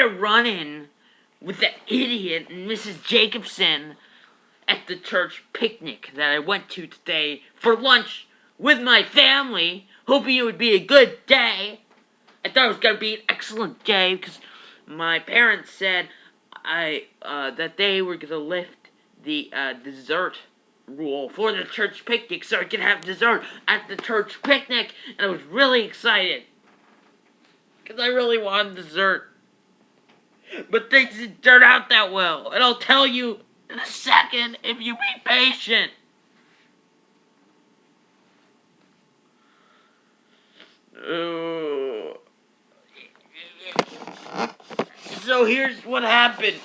a run-in with that idiot and Mrs. Jacobson at the church picnic that I went to today for lunch with my family, hoping it would be a good day. I thought it was going to be an excellent day because my parents said that they were going to lift the dessert rule for the church picnic so I could have dessert at the church picnic, and I was really excited because I really wanted dessert. But things didn't turn out that well, and I'll tell you in a second if you be patient. So here's what happened.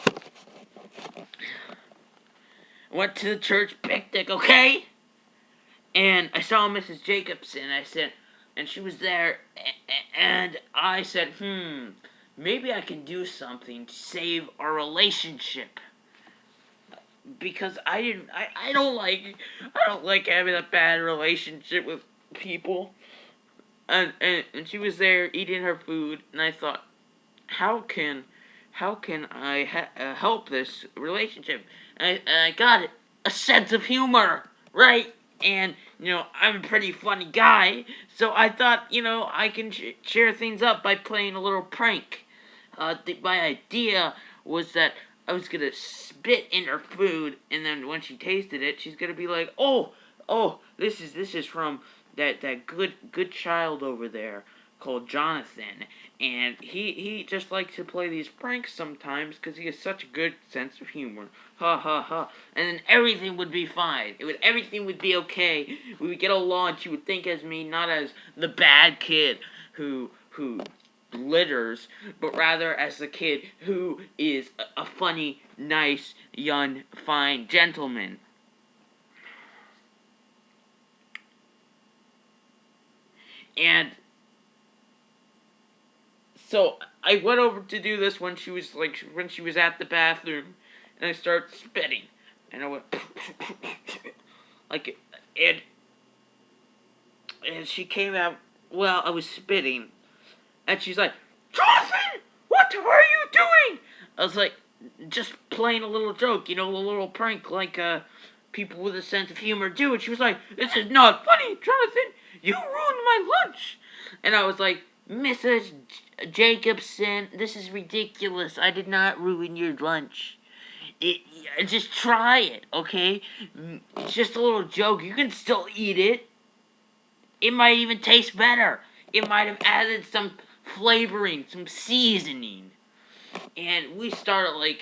I went to the church picnic, okay? And I saw Mrs. Jacobson, and she was there, and I said, maybe I can do something to save our relationship. Because I don't like having a bad relationship with people. And she was there eating her food, and I thought, how can I help this relationship? And I got a sense of humor, right? And, I'm a pretty funny guy, so I thought, I can share things up by playing a little prank. My idea was that I was gonna spit in her food, and then when she tasted it, she's gonna be like, oh, this is from that good child over there called Jonathan, and he just likes to play these pranks sometimes because he has such a good sense of humor. Ha ha ha. And then everything would be fine. Everything would be okay. We would get along. She would think as me, not as the bad kid who litters, but rather as the kid who is a funny, nice, young, fine gentleman. And so I went over to do this when she was at the bathroom, and I started spitting, and I went and she came out while I was spitting, and she's like, Jonathan, what are you doing? I was like, just playing a little joke, a little prank like people with a sense of humor do. And she was like, this is not funny, Jonathan. You ruined my lunch. And I was like, Mrs. Jacobson, this is ridiculous. I did not ruin your lunch. Just try it, okay? It's just a little joke. You can still eat it. It might even taste better. It might have added some flavoring, some seasoning. And we started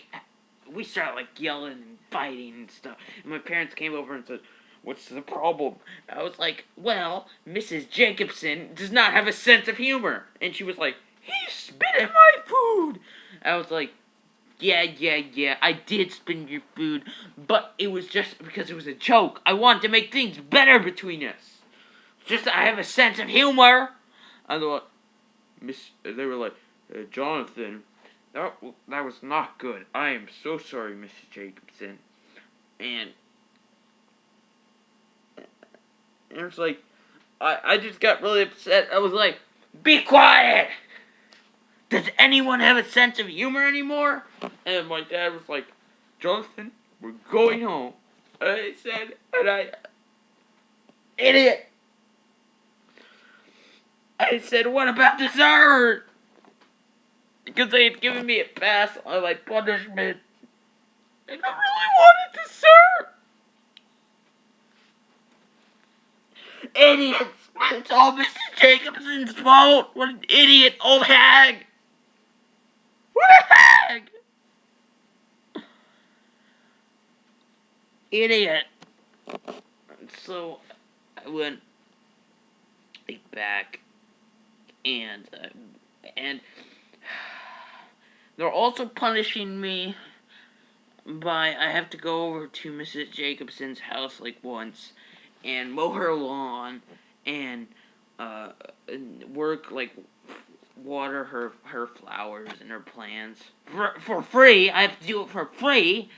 yelling and fighting and stuff. And my parents came over and said, what's the problem? I was like, well, Mrs. Jacobson does not have a sense of humor. And she was like, he spit in my food. I was like, yeah, I did spit in your food, but it was just because it was a joke. I wanted to make things better between us. Just I have a sense of humor. And they were like, Jonathan, that was not good. I am so sorry, Mrs. Jacobson. And it was like, I just got really upset. I was like, be quiet! Does anyone have a sense of humor anymore? And my dad was like, Jonathan, we're going home. And I said, idiot! I said, what about dessert? Because they had given me a pass on my punishment. And I really wanted dessert. Idiots! It's all Mr. Jacobson's fault. What an idiot, old hag. What a hag! Idiot. So I went back, and they're also punishing me by I have to go over to Mrs. Jacobson's house once and mow her lawn and water her flowers and her plants for free. I have to do it for free.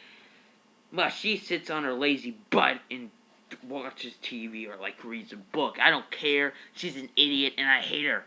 Well, she sits on her lazy butt and watches TV or reads a book. I don't care. She's an idiot and I hate her.